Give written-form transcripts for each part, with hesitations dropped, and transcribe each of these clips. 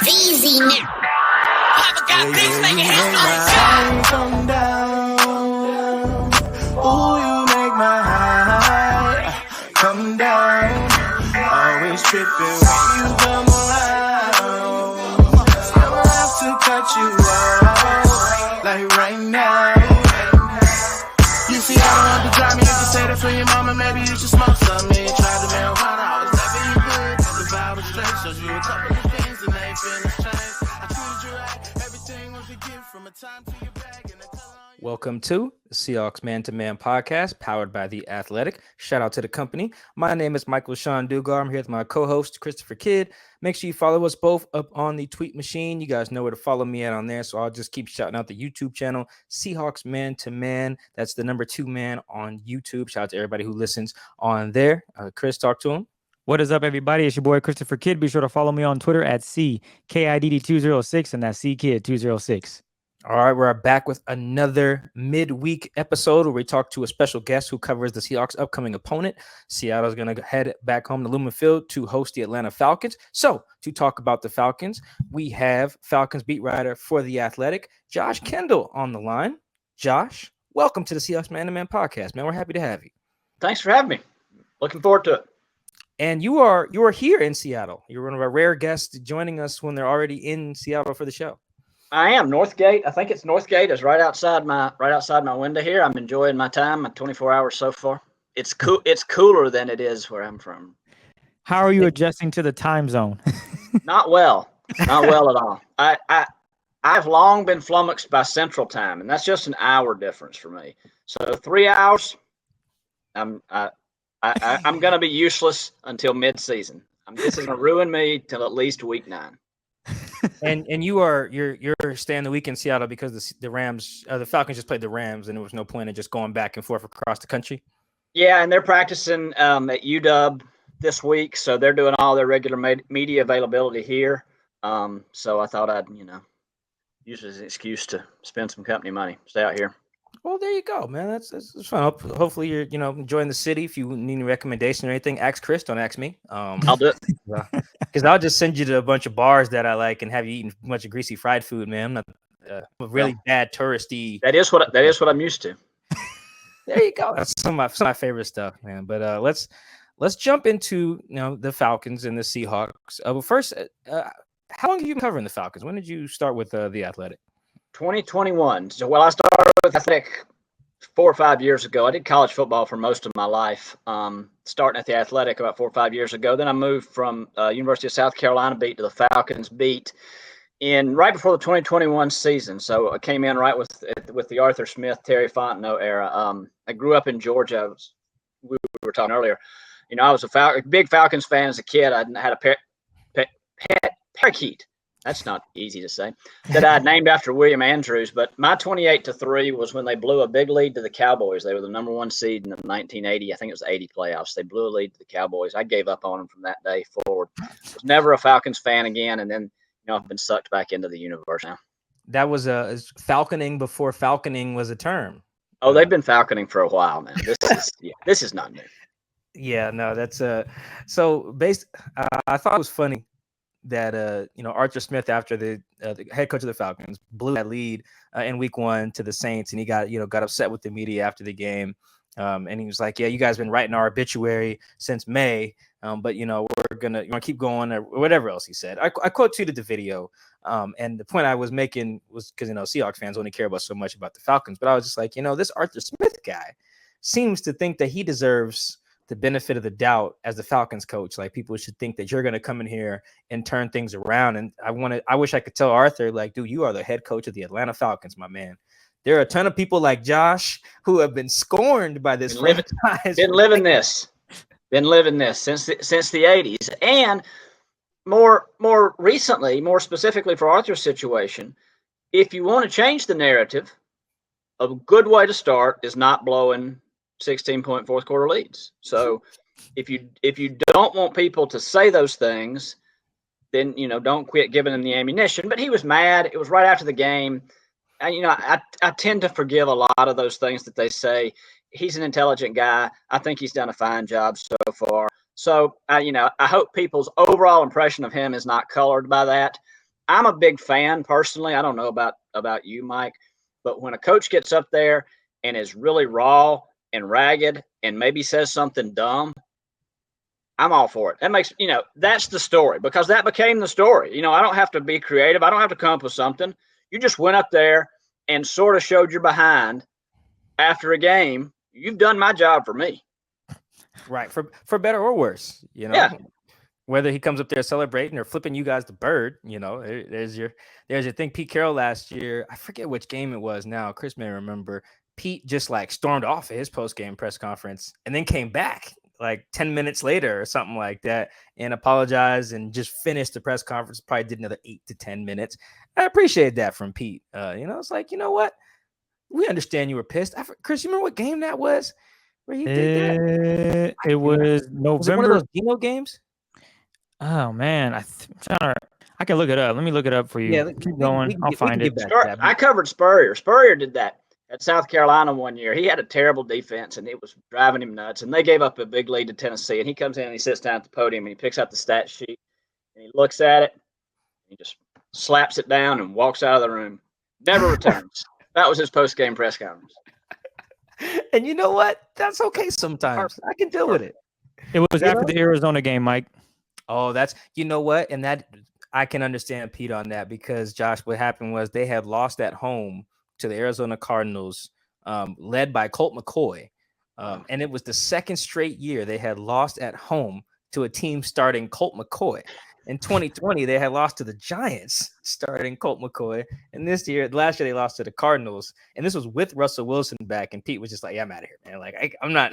Easy now. Papa got things making headlines. Come down. Ooh, you make my high come down. Always tripping when you come around. I'ma have to cut you off, like right now. You see, I don't want to drive me. You can say that for your mama. Maybe you should smoke some. Me tried the marijuana. I was never you good. The vibe was straight. Showed you a couple of things and they finished change. I treated you right. Everything was a gift from a time to your bag and a color. Welcome to the Seahawks Man-to-Man podcast, powered by The Athletic. Shout out to the company. My name is Michael Sean Dugar. I'm here with my co-host, Christopher Kidd. Make sure you follow us both up on the tweet machine. You guys know where to follow me at on there, so I'll just keep shouting out the YouTube channel, Seahawks Man-to-Man. That's the number 2 man on YouTube. Shout out to everybody who listens on there. Chris, talk to him. What is up, everybody? It's your boy, Christopher Kidd. Be sure to follow me on Twitter at CKIDD206, and that's CKid206. All right, we're back with another midweek episode where we talk to a special guest who covers the Seahawks' upcoming opponent. Seattle's going to head back home to Lumen Field to host the Atlanta Falcons. So, to talk about the Falcons, we have Falcons beat writer for The Athletic, Josh Kendall, on the line. Josh, welcome to the Seahawks Man-to-Man podcast, man. We're happy to have you. Thanks for having me. Looking forward to it. And you are here in Seattle. You're one of our rare guests joining us when they're already in Seattle for the show. I am. Northgate. I think it's Northgate is right outside my window here. I'm enjoying my time, my 24 hours so far. It's cool. It's cooler than it is where I'm from. How are you adjusting to the time zone? Not well. Not well at all. I've long been flummoxed by Central Time, and that's just an hour difference for me. So 3 hours, I'm going to be useless until mid-season. This is going to ruin me till at least week 9. And you're staying the week in Seattle because the Rams, the Falcons just played the Rams, and there was no point in just going back and forth across the country. Yeah, and they're practicing at UW this week, so they're doing all their regular media availability here. So I thought I'd use it as an excuse to spend some company money, stay out here. Well, there you go, man. That's fun. Hopefully you're enjoying the city. If you need any recommendation or anything, ask Chris. Don't ask me. I'll do it. Because I'll just send you to a bunch of bars that I like and have you eating a bunch of greasy fried food, man. I'm not a really bad touristy. That is what I'm used to. There you go. That's some of my favorite stuff, man. But let's jump into the Falcons and the Seahawks. But first, how long have you been covering the Falcons? When did you start with the Athletic? 2021. So, I started with Athletic 4 or 5 years ago. I did college football for most of my life, starting at the Athletic about 4 or 5 years ago. Then I moved from University of South Carolina beat to the Falcons beat right before the 2021 season. So I came in right with the Arthur Smith, Terry Fontenot era. I grew up in Georgia. We were talking earlier. I was a big Falcons fan as a kid. I had a pet parakeet. That's not easy to say, that I named after William Andrews. But my 28-3 was when they blew a big lead to the Cowboys. They were the number 1 seed in the 1980. I think it was 80 playoffs. They blew a lead to the Cowboys. I gave up on them from that day forward. Was never a Falcons fan again. And then, I've been sucked back into the universe now. That was falconing before falconing was a term. Oh, they've been falconing for a while, man. This is not new. Yeah, no, that's so based. I thought it was funny that Arthur Smith, after the head coach of the Falcons, blew that lead in week 1 to the Saints, and he got upset with the media after the game, and he was like, "Yeah, you guys been writing our obituary since May, but we're gonna keep going," or whatever else he said. I quote tweeted the video, and the point I was making was because Seahawks fans only care about so much about the Falcons, but I was just like, this Arthur Smith guy seems to think that he deserves the benefit of the doubt as the Falcons coach. Like, people should think that you're going to come in here and turn things around. And I wish I could tell Arthur, like, dude, you are the head coach of the Atlanta Falcons, my man. There are a ton of people like Josh who have been scorned by this franchise. Been living this since the 80s. And more recently, more specifically for Arthur's situation, if you want to change the narrative, a good way to start is not blowing 16-point fourth quarter leads. So if you don't want people to say those things, then don't quit giving them the ammunition. But he was mad. It was right after the game. And, I tend to forgive a lot of those things that they say. He's an intelligent guy. I think he's done a fine job so far. So, I hope people's overall impression of him is not colored by that. I'm a big fan personally. I don't know about you, Mike, but when a coach gets up there and is really raw and ragged and maybe says something dumb, I'm all for it. That makes, that's the story, because that became the story. I don't have to be creative. I don't have to come up with something. You just went up there and sort of showed your behind after a game. You've done my job for me. Right. For better or worse, Yeah. Whether he comes up there celebrating or flipping you guys the bird, there's your thing. Pete Carroll last year, I forget which game it was now. Chris may remember. Pete just like stormed off at his post-game press conference and then came back like 10 minutes later or something like that and apologized and just finished the press conference. Probably did another 8 to 10 minutes. I appreciate that from Pete. It's like, you know what? We understand you were pissed. Chris, you remember what game that was where he did that? It was November. Was it one of those Dino games? Oh man, I can look it up. Let me look it up for you. Yeah, keep going. I'll find it. I covered Spurrier. Spurrier did that at South Carolina one year. He had a terrible defense, and it was driving him nuts. And they gave up a big lead to Tennessee. And he comes in and he sits down at the podium and he picks out the stat sheet and he looks at it. And he just slaps it down and walks out of the room. Never returns. That was his post-game press conference. And you know what? That's okay sometimes. I can deal with it. It was after the Arizona game, Mike. Oh, you know what? And that I can understand Pete on that, because Josh, what happened was they had lost at home to the Arizona Cardinals, led by Colt McCoy. And it was the second straight year they had lost at home to a team starting Colt McCoy. In 2020, they had lost to the Giants starting Colt McCoy. And last year they lost to the Cardinals. And this was with Russell Wilson back. And Pete was just like, yeah, I'm out of here, man. Like, I'm not,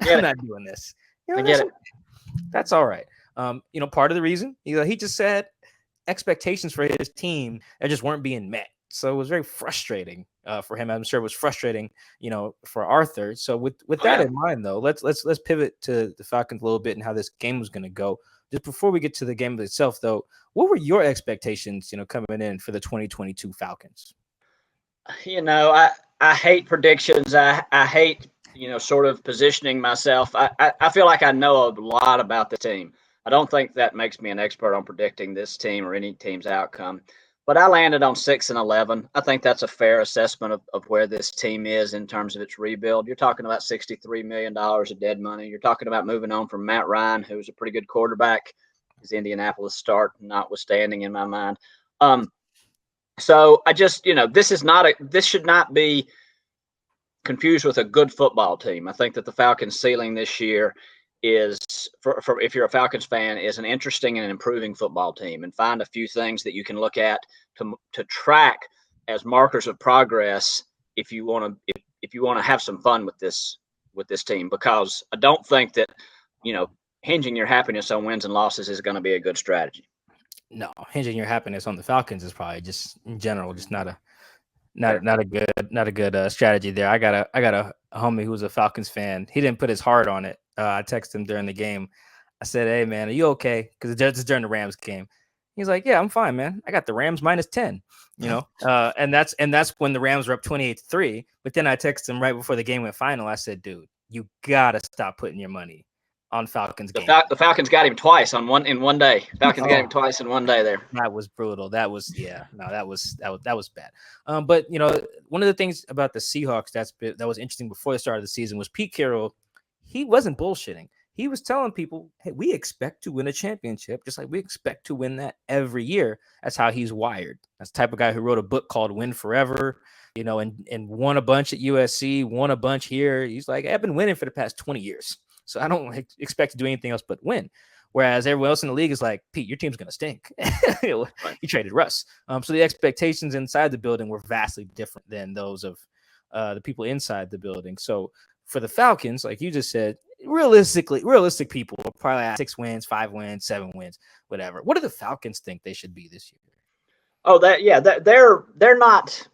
I'm not doing this. I get it. That's all right. Part of the reason he just said expectations for his team that just weren't being met. So it was very frustrating for him. I'm sure it was frustrating, for Arthur. So with that in mind, though, let's pivot to the Falcons a little bit and how this game was going to go. Just before we get to the game itself, though, what were your expectations, coming in for the 2022 Falcons? I hate predictions. I hate, sort of positioning myself. I feel like I know a lot about the team. I don't think that makes me an expert on predicting this team or any team's outcome. But I landed on 6-11. I think that's a fair assessment of where this team is in terms of its rebuild. You're talking about $63 million of dead money. You're talking about moving on from Matt Ryan, who's a pretty good quarterback. His Indianapolis start notwithstanding in my mind. So I just, this should not be confused with a good football team. I think that the Falcons' ceiling this year is, for if you're a Falcons fan, is an interesting and improving football team, and find a few things that you can look at to track as markers of progress if you want to have some fun with this team, because I don't think that hinging your happiness on wins and losses is going to be a good strategy. No, hinging your happiness on the Falcons is probably just in general just not a good strategy there. I got a homie who's a Falcons fan. He didn't put his heart on it. I texted him during the game. I said, "Hey man, are you okay?" Because it's during the Rams game. He's like, "Yeah, I'm fine, man. I got the Rams -10." And that's when the Rams were up 28-3. But then I texted him right before the game went final. I said, "Dude, you gotta stop putting your money on Falcons game." The Falcons got him twice in one day. Falcons got him twice in one day there. That was brutal. That was bad. But one of the things about the Seahawks that was interesting before the start of the season was Pete Carroll. He wasn't bullshitting. He was telling people, hey, we expect to win a championship, just like we expect to win that every year. That's how he's wired. That's the type of guy who wrote a book called Win Forever, and won a bunch at USC, won a bunch here. He's like, I've been winning for the past 20 years. So I don't expect to do anything else but win. Whereas everyone else in the league is like, Pete, your team's going to stink. You traded Russ. So the expectations inside the building were vastly different than those of the people inside the building. So for the Falcons, like you just said, realistic people will probably have 6 wins, 5 wins, 7 wins, whatever. What do the Falcons think they should be this year? Oh, they're not.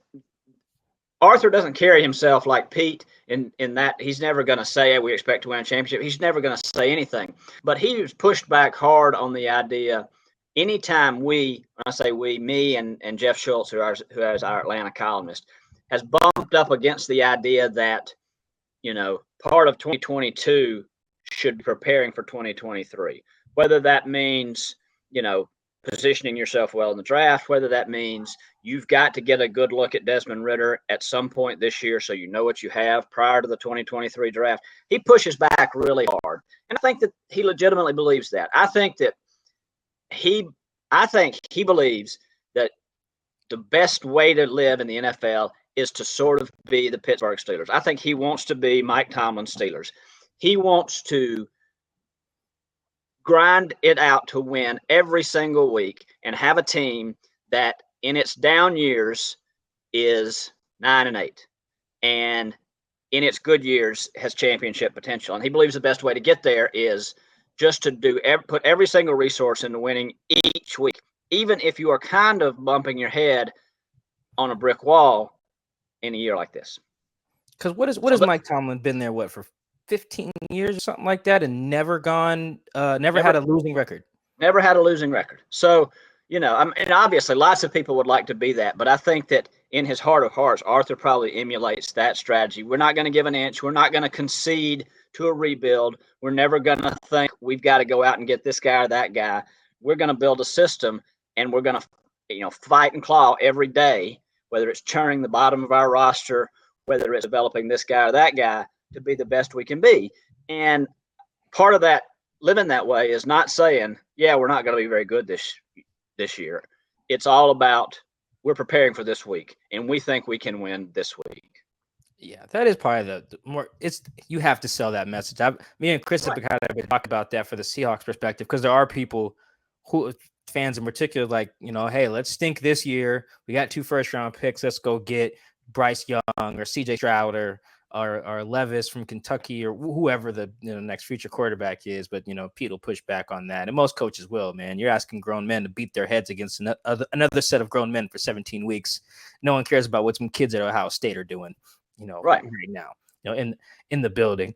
Arthur doesn't carry himself like Pete in that he's never going to say, we expect to win a championship. He's never going to say anything. But he was pushed back hard on the idea. Anytime when I say we, me and Jeff Schultz, who is our Atlanta columnist, has bumped up against the idea that, part of 2022 should be preparing for 2023. Whether that means, positioning yourself well in the draft, whether that means you've got to get a good look at Desmond Ridder at some point this year so you know what you have prior to the 2023 draft. He pushes back really hard. And I think that he legitimately believes that. I think he believes that the best way to live in the NFL is to sort of be the Pittsburgh Steelers. I think he wants to be Mike Tomlin's Steelers. He wants to grind it out to win every single week and have a team that in its down years is 9-8 and in its good years has championship potential. And he believes the best way to get there is just to put every single resource into winning each week, even if you are kind of bumping your head on a brick wall in a year like this. Because what has Mike Tomlin been there for 15 years or something like that, and never had a losing record. Never had a losing record. So, and obviously lots of people would like to be that, but I think that in his heart of hearts, Arthur probably emulates that strategy. We're not going to give an inch. We're not going to concede to a rebuild. We're never going to think we've got to go out and get this guy or that guy. We're going to build a system, and we're going to, fight and claw every day, whether it's churning the bottom of our roster, whether it's developing this guy or that guy, to be the best we can be. And part of that, living that way, is not saying, yeah, we're not going to be very good this year. It's all about we're preparing for this week, and we think we can win this week. Yeah, that is probably the more. You have to sell that message. Me and Chris have been talking about that for the Seahawks perspective, because there are people fans in particular, like, hey, let's stink this year. We got 2 first-round picks. Let's go get Bryce Young or C.J. Stroud or Levis from Kentucky, or whoever the next future quarterback is. But Pete will push back on that, and most coaches will. Man, you're asking grown men to beat their heads against another set of grown men for 17 weeks. No one cares about what some kids at Ohio State are doing, right now, in the building.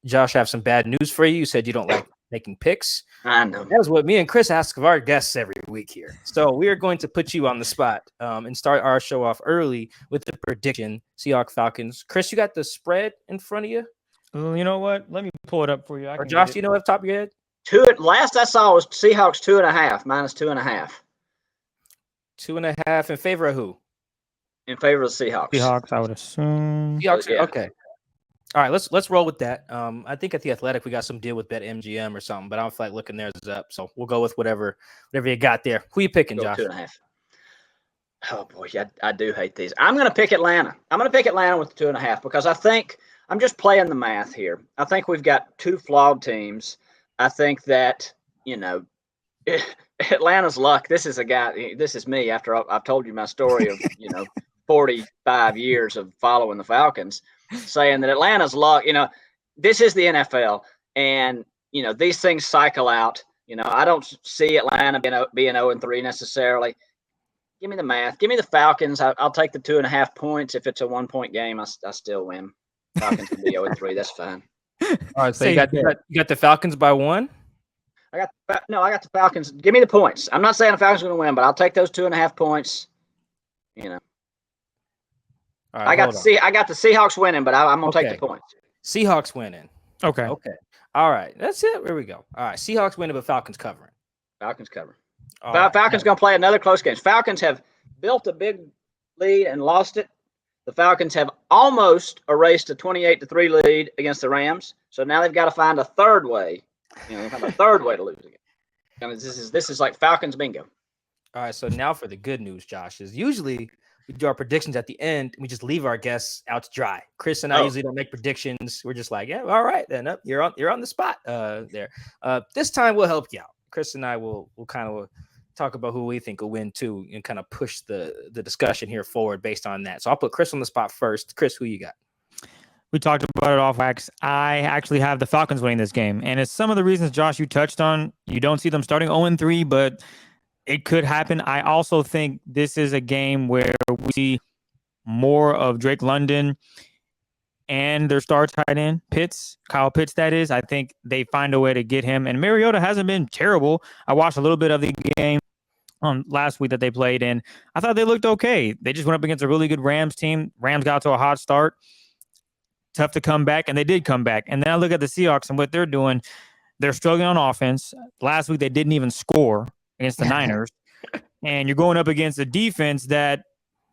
Josh, I have some bad news for you. You said you don't like making picks. I know. That's what me and Chris ask of our guests every week here. So we are going to put you on the spot and start our show off early with the prediction: Seahawks Falcons. Chris, you got the spread in front of you? You know what? Let me pull it up for you. Or Josh, you know off the top of your head? Last I saw was Seahawks 2.5, -2.5. 2.5 in favor of who? In favor of the Seahawks. Seahawks, I would assume. Seahawks, yeah. Okay. All right, let's roll with that. I think at the Athletic we got some deal with BetMGM or something, but I don't feel like looking theirs up. So we'll go with whatever you got there. Who you picking, Josh? 2.5. Oh boy, I do hate these. I'm going to pick Atlanta. I'm going to pick Atlanta with 2.5 because I think I'm just playing the math here. I think we've got 2 flawed teams. I think that Atlanta's luck. This is me after I've told you my story of 45 years of following the Falcons, saying that Atlanta's luck, this is the NFL, and, these things cycle out. I don't see Atlanta being 0-3 necessarily. Give me the math. Give me the Falcons. I'll take the 2.5 points. If it's a 1-point game, I still win. Falcons can be 0-3. That's fine. All right, so you got the Falcons by 1? I got the Falcons. Give me the points. I'm not saying the Falcons are going to win, but I'll take those 2.5 points. All right, I got the Seahawks winning, but I'm going to take the points. Seahawks winning. Okay. All right. That's it. Here we go. All right. Seahawks winning, but Falcons covering. Falcons covering. Right. Falcons going to play another close game. Falcons have built a big lead and lost it. The Falcons have almost erased a 28-3 lead against the Rams. So now they've got to find a third way. A third way to lose again. This is like Falcons bingo. All right. So now for the good news, Josh, is usually we do our predictions at the end, and we just leave our guests out to dry. Chris and I usually don't make predictions. We're just like, yeah, all right, then you're on the spot there. This time we'll help you out. Chris and I will kind of talk about who we think will win too, and kind of push the discussion here forward based on that. So I'll put Chris on the spot first. Chris, who you got? We talked about it off wax. I actually have the Falcons winning this game, and it's some of the reasons, Josh, you touched on. You don't see them starting 0-3, but it could happen. I also think this is a game where we see more of Drake London and their star tight end, Kyle Pitts, that is. I think they find a way to get him. And Mariota hasn't been terrible. I watched a little bit of the game last week that they played, and I thought they looked okay. They just went up against a really good Rams team. Rams got to a hot start. tough to come back, and they did come back. And then I look at the Seahawks and what they're doing. They're struggling on offense. Last week, they didn't even score against the Niners. And you're going up against a defense that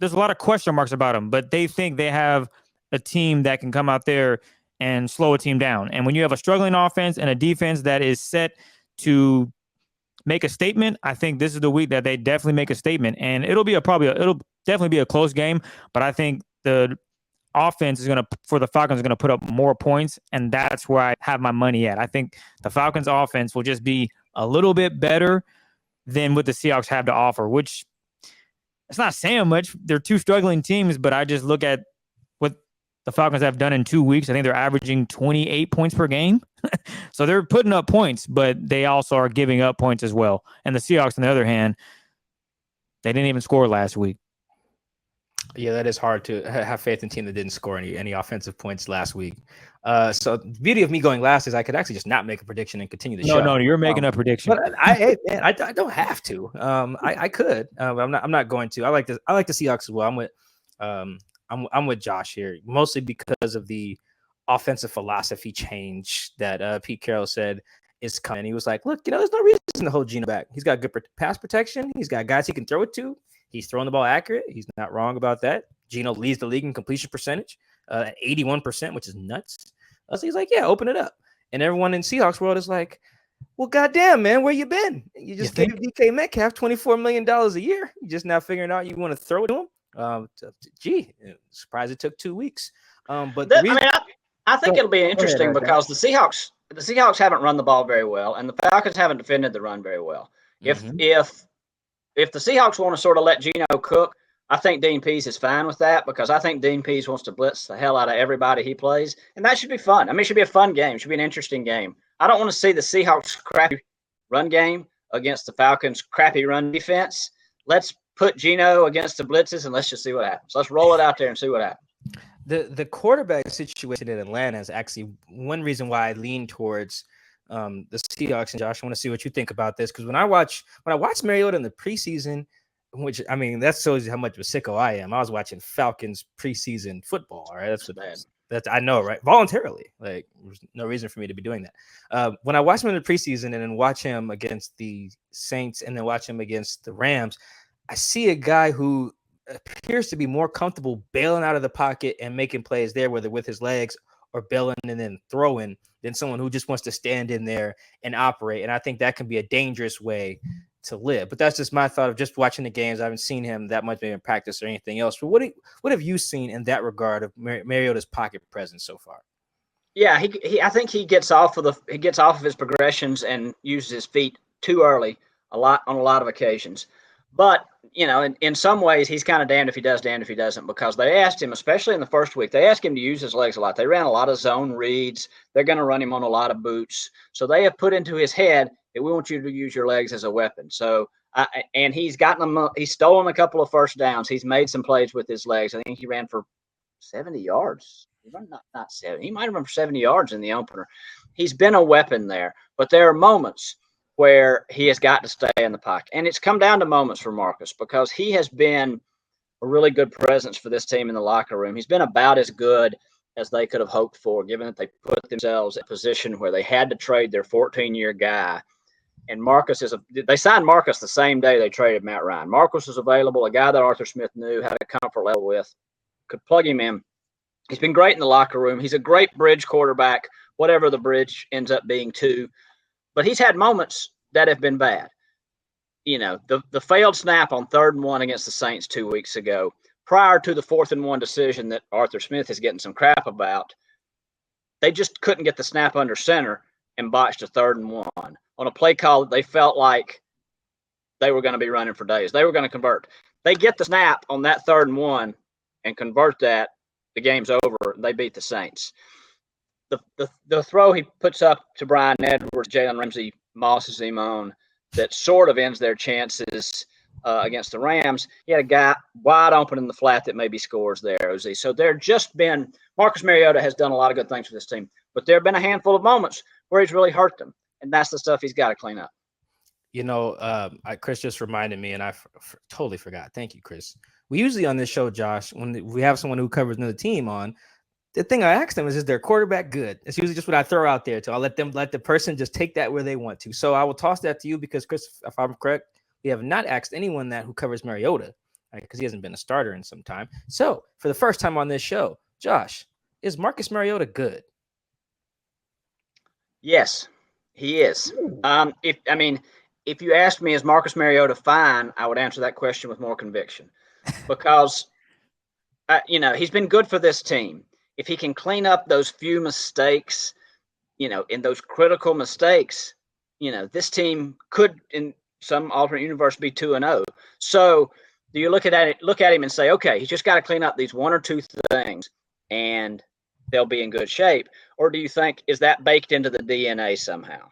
there's a lot of question marks about them, but they think they have a team that can come out there and slow a team down. And when you have a struggling offense and a defense that is set to make a statement, I think this is the week that they definitely make a statement. And it'll definitely be a close game, but I think the offense for the Falcons is going to put up more points, and that's where I have my money at. I think the Falcons offense will just be a little bit better than what the Seahawks have to offer, which it's not saying much. They're two struggling teams, but I just look at what the Falcons have done in 2 weeks. I think they're averaging 28 points per game. So they're putting up points, but they also are giving up points as well. And the Seahawks, on the other hand, they didn't even score last week. Yeah, that is hard to have faith in a team that didn't score any offensive points last week. So the beauty of me going last is I could actually just not make a prediction and continue the show. No, you're making a prediction. But I don't have to. I could. But I'm not going to. I like the Seahawks as well. I'm with Josh here, mostly because of the offensive philosophy change that Pete Carroll said is coming. He was like, look, there's no reason to hold Geno back. He's got good pass protection. He's got guys he can throw it to. He's throwing the ball accurate. He's not wrong about that. Geno leads the league in completion percentage at 81%, which is nuts. So he's like, yeah, open it up. And everyone in Seahawks world is like, well, goddamn, man, where you been? You just gave DK Metcalf $24 million a year. You just now figuring out you want to throw it to him? Surprised it took 2 weeks. But I think it'll be interesting because the Seahawks haven't run the ball very well, and the Falcons haven't defended the run very well. If the Seahawks want to sort of let Geno cook, I think Dean Pease is fine with that because I think Dean Pease wants to blitz the hell out of everybody he plays, and that should be fun. I mean, it should be a fun game. It should be an interesting game. I don't want to see the Seahawks crappy run game against the Falcons' crappy run defense. Let's put Geno against the blitzes, and let's just see what happens. Let's roll it out there and see what happens. The quarterback situation in Atlanta is actually one reason why I lean towards the Seahawks. And Josh, I want to see what you think about this because when I watched Mariota in the preseason, which I mean that shows you how much of a sicko I am. I was watching Falcons preseason football. All right, that's I know, right? Voluntarily, like there's no reason for me to be doing that. When I watch him in the preseason and then watch him against the Saints and then watch him against the Rams, I see a guy who appears to be more comfortable bailing out of the pocket and making plays there, whether with his legs or bailing and then throwing, than someone who just wants to stand in there and operate. And I think that can be a dangerous way to live. But that's just my thought of just watching the games. I haven't seen him that much in practice or anything else. But what have you seen in that regard of Mariota's pocket presence so far? Yeah, I think he gets off of his progressions and uses his feet too early on a lot of occasions. But in some ways, he's kind of damned if he does, damned if he doesn't, because they asked him, especially in the first week, they asked him to use his legs a lot. They ran a lot of zone reads. They're going to run him on a lot of boots. So they have put into his head that we want you to use your legs as a weapon. So, and he's gotten them. He's stolen a couple of first downs. He's made some plays with his legs. I think he ran for 70 yards. Not 70. He might have run for 70 yards in the opener. He's been a weapon there. But there are moments where he has got to stay in the pocket. And it's come down to moments for Marcus because he has been a really good presence for this team in the locker room. He's been about as good as they could have hoped for, given that they put themselves in a position where they had to trade their 14-year guy. And they signed Marcus the same day they traded Matt Ryan. Marcus was available, a guy that Arthur Smith knew, had a comfort level with, could plug him in. He's been great in the locker room. He's a great bridge quarterback, whatever the bridge ends up being too. But he's had moments that have been bad. The failed snap on 3rd and 1 against the Saints 2 weeks ago, prior to the 4th and 1 decision that Arthur Smith is getting some crap about, they just couldn't get the snap under center and botched a 3rd and 1 on a play call that they felt like they were going to be running for days. They were going to convert. They get the snap on that 3rd and 1 and convert that, the game's over. They beat the Saints. The throw he puts up to Brian Edwards, Jalen Ramsey mosses him on, that sort of ends their chances against the Rams. He had a guy wide open in the flat that maybe scores there, Ozzy. So Marcus Mariota has done a lot of good things for this team, but there have been a handful of moments where he's really hurt them, and that's the stuff he's got to clean up. Chris just reminded me, and I totally forgot. Thank you, Chris. We usually on this show, Josh, when we have someone who covers another team on, the thing I asked them is their quarterback good? It's usually just what I throw out there. So I'll let the person just take that where they want to. So I will toss that to you because, Chris, if I'm correct, we have not asked anyone that who covers Mariota, right? Because he hasn't been a starter in some time. So for the first time on this show, Josh, is Marcus Mariota good? Yes, he is. If you asked me, is Marcus Mariota fine, I would answer that question with more conviction, because he's been good for this team. If he can clean up those few mistakes, in those critical mistakes, this team could, in some alternate universe, be 2-0. So do you look at him and say, okay, he's just got to clean up these one or two things and they'll be in good shape? Or do you think, is that baked into the DNA somehow?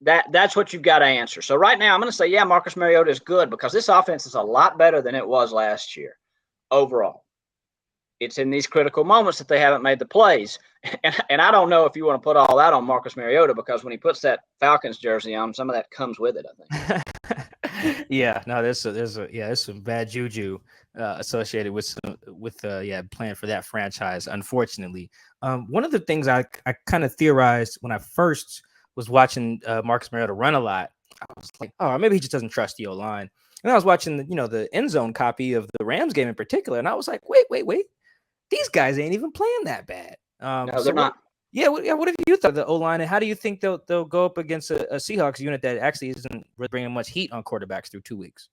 That's what you've got to answer. So right now I'm going to say, yeah, Marcus Mariota is good because this offense is a lot better than it was last year overall. It's in these critical moments that they haven't made the plays. And I don't know if you want to put all that on Marcus Mariota, because when he puts that Falcons jersey on, some of that comes with it, I think. Yeah, no, there's some bad juju associated with playing for that franchise, unfortunately. One of the things I kind of theorized when I first was watching Marcus Mariota run a lot, I was like, oh, maybe he just doesn't trust the O-line. And I was watching the end zone copy of the Rams game in particular, and I was like, wait. These guys ain't even playing that bad. No, they're not. What have you thought of the O-line, and how do you think they'll go up against a Seahawks unit that actually isn't really bringing much heat on quarterbacks through 2 weeks?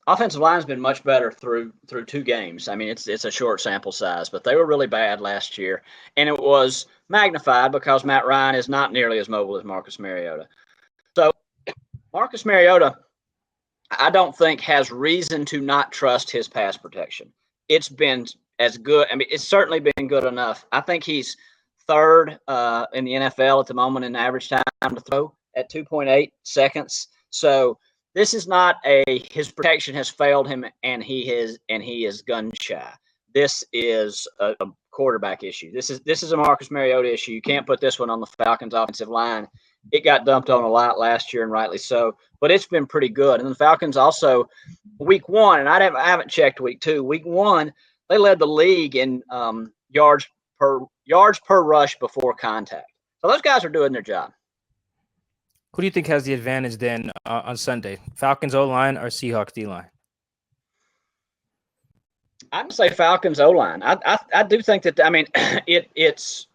Offensive line's been much better through 2 games. I mean, it's a short sample size, but they were really bad last year, and it was magnified because Matt Ryan is not nearly as mobile as Marcus Mariota. So Marcus Mariota, I don't think, has reason to not trust his pass protection. It's been as good. I mean, it's certainly been good enough. I think he's third in the NFL at the moment in average time to throw at 2.8 seconds. So this is not his protection has failed him and he is gun shy. This is a quarterback issue. This is a Marcus Mariota issue. You can't put this one on the Falcons offensive line. It got dumped on a lot last year, and rightly so, but it's been pretty good. And the Falcons also, week 1, and I haven't checked week 2. Week 1, they led the league in yards per rush before contact. So those guys are doing their job. Who do you think has the advantage then on Sunday? Falcons O-line or Seahawks D-line? I'd say Falcons O-line. I do think that, I mean, it's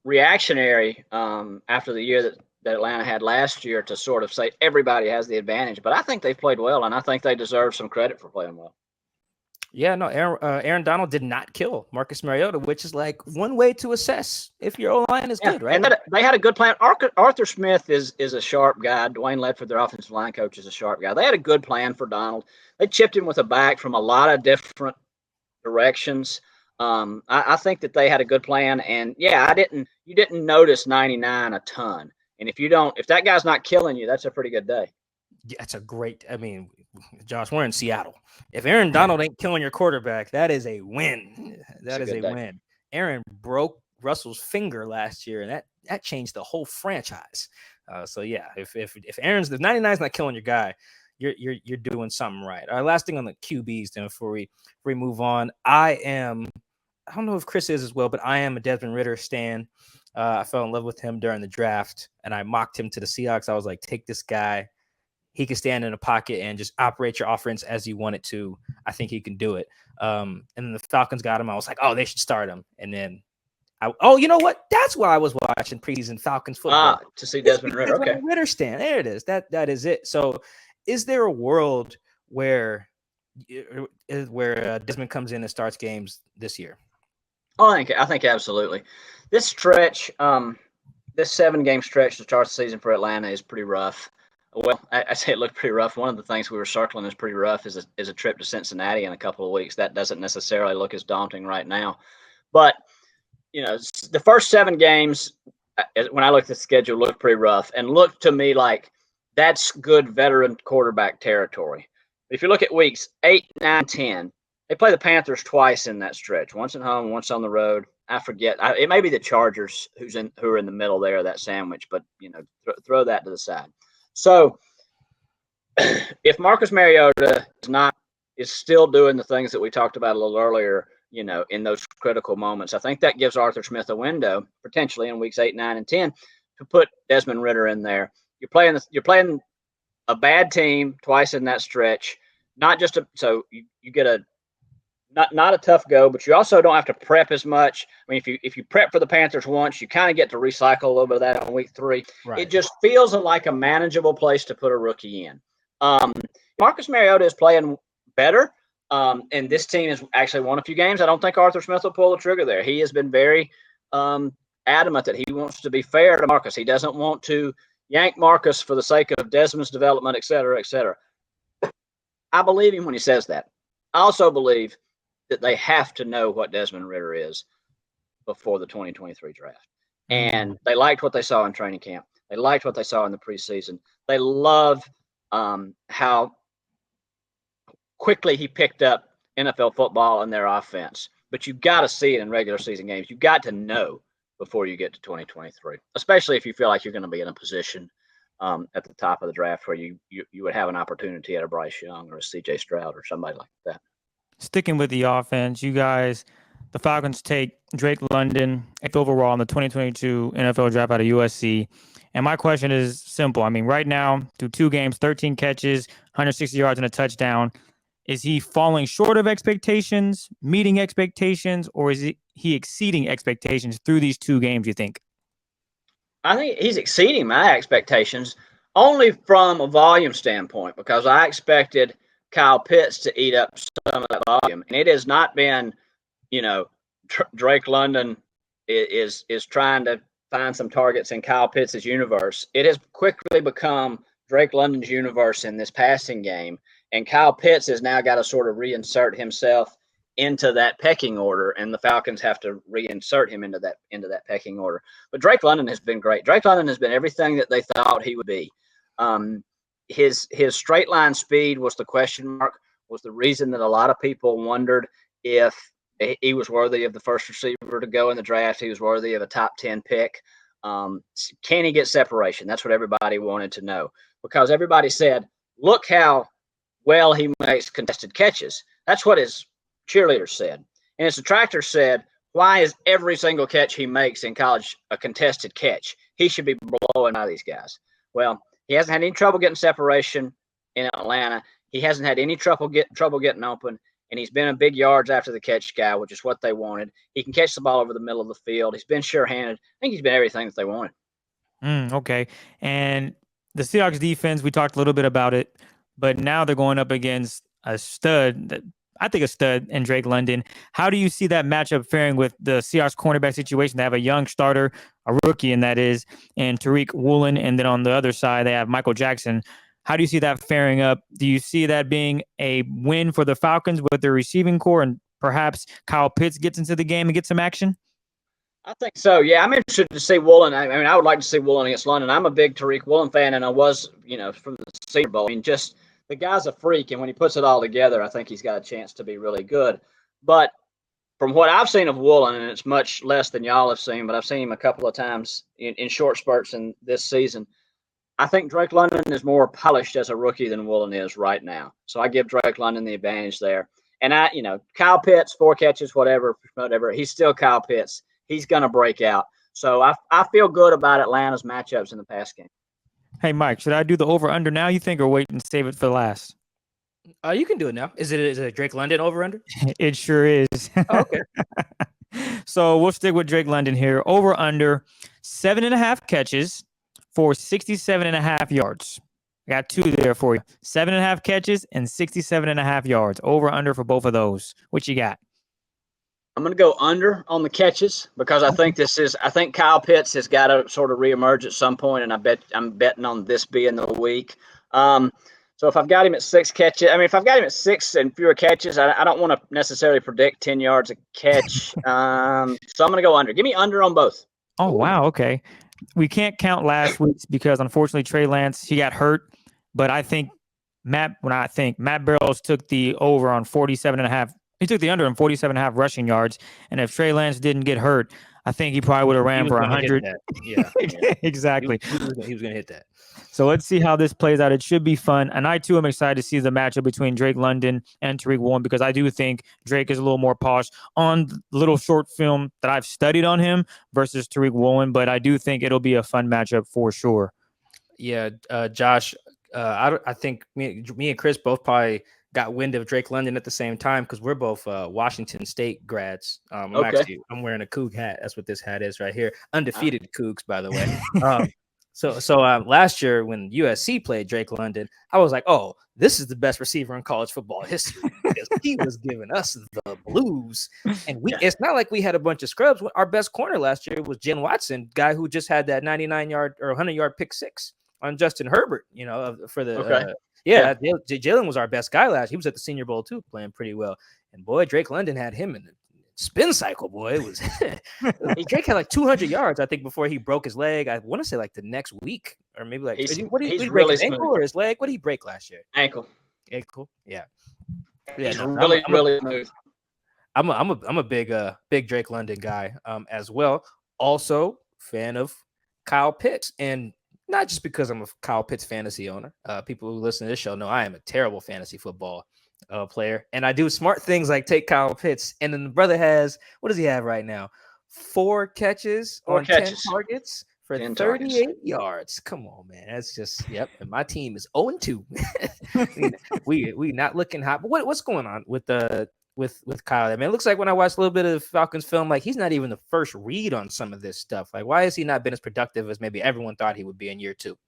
reactionary after the year that Atlanta had last year to sort of say everybody has the advantage, but I think they've played well, and I think they deserve some credit for playing well. Yeah, no, Aaron Donald did not kill Marcus Mariota, which is like one way to assess if your O-line is good, right? And they had a good plan. Arthur Smith is a sharp guy. Dwayne Ledford, their offensive line coach, is a sharp guy. They had a good plan for Donald. They chipped him with a back from a lot of different directions. I think that they had a good plan, and yeah, you didn't notice 99 a ton. And if that guy's not killing you, that's a pretty good day. Yeah, that's a great, I mean, Josh, we're in Seattle. If Aaron Donald ain't killing your quarterback, that is a win. That is a win. Aaron broke Russell's finger last year, and that changed the whole franchise. So yeah, if 99 is not killing your guy, you're doing something right. All right, last thing on the QBs then before we move on. I don't know if Chris is as well, but I am a Desmond Ridder stan. I fell in love with him during the draft, and I mocked him to the Seahawks. I was like, take this guy. He can stand in a pocket and just operate your offense as you want it to. I think he can do it. And then the Falcons got him. I was like, oh, they should start him. And then, you know what? That's why I was watching preseason Falcons football. To see Desmond Ridder. Okay. Ridder stand. There it is. That is it. So is there a world where Desmond comes in and starts games this year? Oh, I think absolutely. This stretch, this 7-game stretch to start the season for Atlanta is pretty rough. Well, I say it looked pretty rough. One of the things we were circling as pretty rough is a trip to Cincinnati in a couple of weeks. That doesn't necessarily look as daunting right now. But, the first 7 games, when I looked at the schedule, looked pretty rough and looked to me like that's good veteran quarterback territory. If you look at weeks 8, 9, 10, they play the Panthers twice in that stretch, once at home, once on the road. I forget. It may be the Chargers who are in the middle there of that sandwich, but, throw that to the side. So if Marcus Mariota is still doing the things that we talked about a little earlier, in those critical moments. I think that gives Arthur Smith a window potentially in weeks 8, 9, and 10 to put Desmond Ridder in there. You're playing a bad team twice in that stretch. So you get not a tough go, but you also don't have to prep as much. I mean, if you prep for the Panthers once, you kind of get to recycle a little bit of that on week 3. Right. It just feels like a manageable place to put a rookie in. Marcus Mariota is playing better, and this team has actually won a few games. I don't think Arthur Smith will pull the trigger there. He has been very adamant that he wants to be fair to Marcus. He doesn't want to yank Marcus for the sake of Desmond's development, et cetera, et cetera. I believe him when he says that. I also believe that they have to know what Desmond Ridder is before the 2023 draft. And they liked what they saw in training camp. They liked what they saw in the preseason. They love how quickly he picked up NFL football and their offense. But you've got to see it in regular season games. You've got to know before you get to 2023, especially if you feel like you're going to be in a position at the top of the draft where you would have an opportunity at a Bryce Young or a C.J. Stroud or somebody like that. Sticking with the offense, you guys, the Falcons take Drake London, 8th overall in the 2022 NFL draft out of USC. And my question is simple. I mean, right now, through 2 games, 13 catches, 160 yards and a touchdown. Is he falling short of expectations, meeting expectations, or is he exceeding expectations through these 2 games, you think? I think he's exceeding my expectations only from a volume standpoint, because I expected Kyle Pitts to eat up some of that volume. And it has not been, Drake London is trying to find some targets in Kyle Pitts' universe. It has quickly become Drake London's universe in this passing game. And Kyle Pitts has now got to sort of reinsert himself into that pecking order, and the Falcons have to reinsert him into that pecking order. But Drake London has been great. Drake London has been everything that they thought he would be. His straight line speed was the question mark, was the reason that a lot of people wondered if he was worthy of the first receiver to go in the draft. He was worthy of a top 10 pick. Can he get separation? That's what everybody wanted to know, because everybody said, look how well he makes contested catches. That's what his cheerleaders said. And his detractors said, why is every single catch he makes in college a contested catch? He should be blowing out of these guys. Well, he hasn't had any trouble getting separation in Atlanta. He hasn't had any trouble getting open, and he's been a big yards after the catch guy, which is what they wanted. He can catch the ball over the middle of the field. He's been sure-handed. I think he's been everything that they wanted. Okay. And the Seahawks defense, we talked a little bit about it, but now they're going up against a stud in Drake London. How do you see that matchup faring with the Seahawks cornerback situation? They have a young starter, a rookie, and that is, and Tariq Woolen. And then on the other side, they have Michael Jackson. How do you see that faring up? Do you see that being a win for the Falcons with their receiving core, and perhaps Kyle Pitts gets into the game and gets some action? I think so. Yeah, I'm interested to see Woolen. I mean, I would like to see Woolen against London. I'm a big Tariq Woolen fan, and I was, from the Senior Bowl. I mean, just the guy's a freak, and when he puts it all together, I think he's got a chance to be really good. But from what I've seen of Woolen, and it's much less than y'all have seen, but I've seen him a couple of times in short spurts in this season, I think Drake London is more polished as a rookie than Woolen is right now. So I give Drake London the advantage there. And Kyle Pitts, 4 catches, whatever, he's still Kyle Pitts. He's going to break out. So I feel good about Atlanta's matchups in the pass game. Hey, Mike, should I do the over-under now, you think, or wait and save it for last? You can do it now. Is it a Drake London over-under? It sure is. Oh, okay. So we'll stick with Drake London here. Over-under 7.5 catches for 67.5 yards. I got 2 there for you. 7.5 catches and 67.5 yards. Over-under for both of those. What you got? I'm going to go under on the catches, because I think Kyle Pitts has got to sort of reemerge at some point, and I'm betting on this being the week. So if I've got him at 6 catches, if I've got him at 6 and fewer catches, I don't want to necessarily predict 10 yards a catch. So I'm going to go under. Give me under on both. Oh, wow. Okay. We can't count last week's because unfortunately Trey Lance, he got hurt, but I think Matt Barrows took the over on 47.5. He took the under on 47.5 rushing yards. And if Trey Lance didn't get hurt, I think he probably would have ran for 100. Yeah, exactly. He was going to hit that. So let's see how this plays out. It should be fun. And I, too, am excited to see the matchup between Drake London and Tariq Woolen, because I do think Drake is a little more polished on the little short film that I've studied on him versus Tariq Woolen. But I do think it'll be a fun matchup for sure. Yeah, Josh, I think me and Chris both probably got wind of Drake London at the same time because we're both Washington State grads. I'm wearing a Coug hat. That's what this hat is right here. Undefeated Cougs, by the way. So last year when USC played Drake London, I was like, oh, this is the best receiver in college football history because he was giving us the blues. And it's not like we had a bunch of scrubs. Our best corner last year was Jen Watson, guy who just had that 99-yard or 100-yard pick six on Justin Herbert, for the Jalen was our best guy last. He was at the Senior Bowl too, playing pretty well. And boy, Drake London had him in the spin cycle. Boy, it was Drake had like 200 yards, I think, before he broke his leg. I want to say like the next week, or maybe like he's break really his ankle or his leg? What did he break last year? Ankle. Yeah. He's really smooth. I'm a big Drake London guy as well. Also, fan of Kyle Pitts, and not just because I'm a Kyle Pitts fantasy owner. People who listen to this show know I am a terrible fantasy football player, and I do smart things like take Kyle Pitts, and then the brother has, what does he have right now? 4 catches on 10 targets for 38 yards. Come on, man. That's just and my team is 0-2. we not looking hot. But what's going on with Kyle? I mean, it looks like when I watched a little bit of Falcons film, like he's not even the first read on some of this stuff. Like, why has he not been as productive as maybe everyone thought he would be in year 2?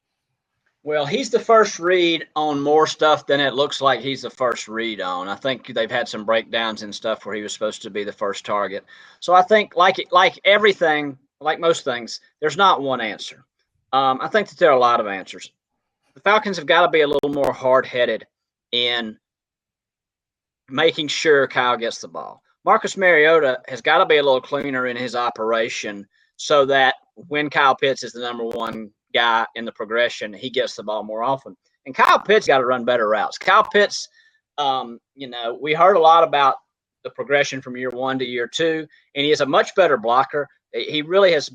Well, he's the first read on more stuff than it looks like he's the first read on. I think they've had some breakdowns and stuff where he was supposed to be the first target. So I think like everything, like most things, there's not one answer. I think that there are a lot of answers. The Falcons have got to be a little more hard-headed in making sure Kyle gets the ball. Marcus Mariota has got to be a little cleaner in his operation so that when Kyle Pitts is the number one guy in the progression, he gets the ball more often. And Kyle Pitts got to run better routes. Kyle Pitts, we heard a lot about the progression from year 1 to year 2, and he is a much better blocker. He really has,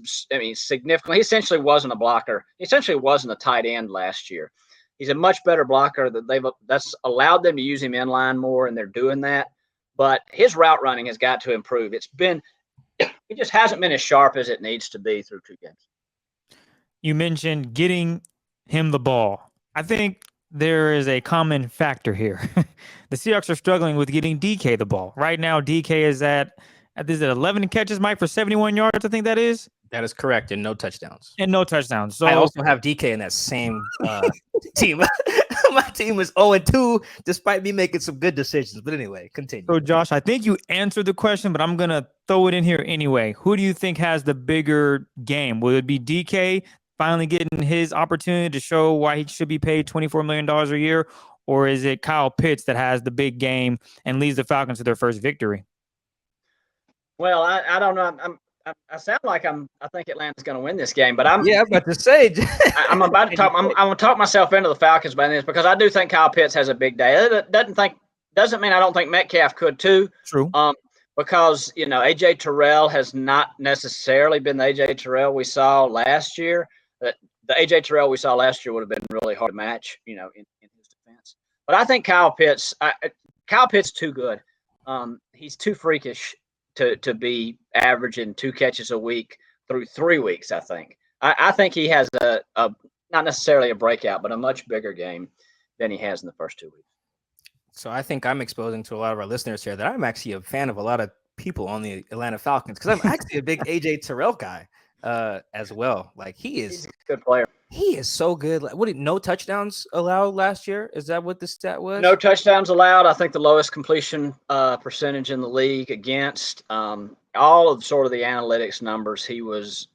significantly. He essentially wasn't a blocker. He essentially wasn't a tight end last year. He's a much better blocker. That's allowed them to use him in line more, and they're doing that. But his route running has got to improve. It just hasn't been as sharp as it needs to be through 2 games. You mentioned getting him the ball. I think there is a common factor here. The Seahawks are struggling with getting DK the ball. Right now, DK is at 11 catches, Mike, for 71 yards, I think that is. That is correct, and no touchdowns. So I also have DK in that same team. My team is 0-2, despite me making some good decisions. But anyway, continue. So, Josh, I think you answered the question, but I'm going to throw it in here anyway. Who do you think has the bigger game? Will it be DK finally getting his opportunity to show why he should be paid $24 million a year? Or is it Kyle Pitts that has the big game and leads the Falcons to their first victory? Well, I don't know. I sound like I think Atlanta's going to win this game, but I'm about to say. I'm about to talk. I'm going to talk myself into the Falcons by this because I do think Kyle Pitts has a big day. It doesn't mean I don't think Metcalf could too. True. Because AJ Terrell has not necessarily been the AJ Terrell we saw last year. The AJ Terrell we saw last year would have been really hard to match, in his defense. But I think Kyle Pitts too good. He's too freakish to be averaging 2 catches a week through 3 weeks, I think. I think he has a not necessarily a breakout, but a much bigger game than he has in the first 2 weeks. So I think I'm exposing to a lot of our listeners here that I'm actually a fan of a lot of people on the Atlanta Falcons because I'm actually a big AJ Terrell guy as well. Like he's a good player. He is so good. Like, no touchdowns allowed last year? Is that what the stat was? No touchdowns allowed. I think the lowest completion percentage in the league against all of sort of the analytics numbers. He was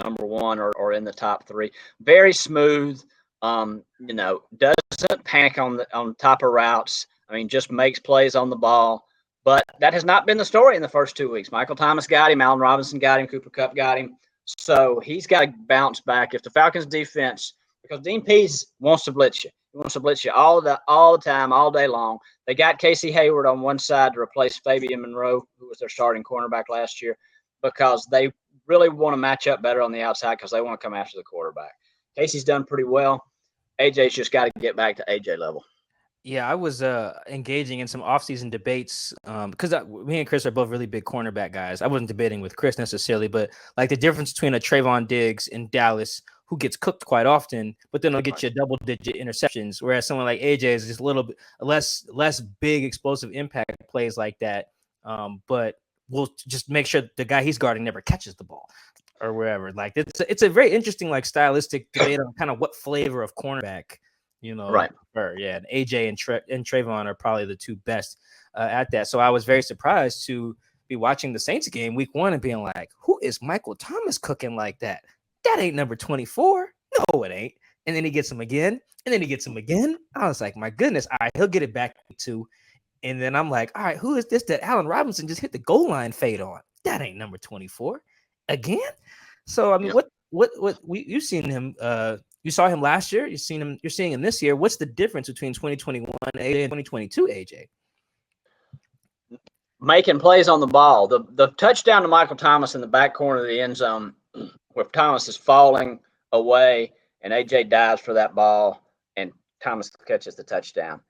number 1 or in the top 3. Very smooth. Doesn't panic on top of routes. I mean, just makes plays on the ball. But that has not been the story in the first 2 weeks. Michael Thomas got him. Allen Robinson got him. Cooper Kupp got him. So he's got to bounce back. If the Falcons defense, because Dean Pease wants to blitz you. He wants to blitz you all the time, all day long. They got Casey Hayward on one side to replace Fabian Monroe, who was their starting cornerback last year, because they really want to match up better on the outside because they want to come after the quarterback. Casey's done pretty well. AJ's just got to get back to AJ level. Yeah, I was engaging in some offseason debates because me and Chris are both really big cornerback guys. I wasn't debating with Chris necessarily, but like the difference between a Trayvon Diggs in Dallas, who gets cooked quite often, but then he'll get you double-digit interceptions, whereas someone like AJ is just a little bit less big, explosive impact plays like that, but we'll just make sure the guy he's guarding never catches the ball or wherever. Like it's a very interesting like stylistic debate on kind of what flavor of cornerback Right. Yeah, and AJ and Trayvon are probably the two best at that. So I was very surprised to be watching the Saints game week 1 and being like, who is Michael Thomas cooking like that? That ain't number 24. No, it ain't. And then he gets him again, and then he gets him again. I was like, my goodness, all right, he'll get it back to. And then I'm like, all right, who is this that Allen Robinson just hit the goal line fade on? That ain't number 24 again. So I mean, you've seen him. You saw him last year. You're seeing him this year. What's the difference between 2021 AJ and 2022 AJ? Making plays on the ball. The touchdown to Michael Thomas in the back corner of the end zone, where Thomas is falling away and AJ dives for that ball and Thomas catches the touchdown.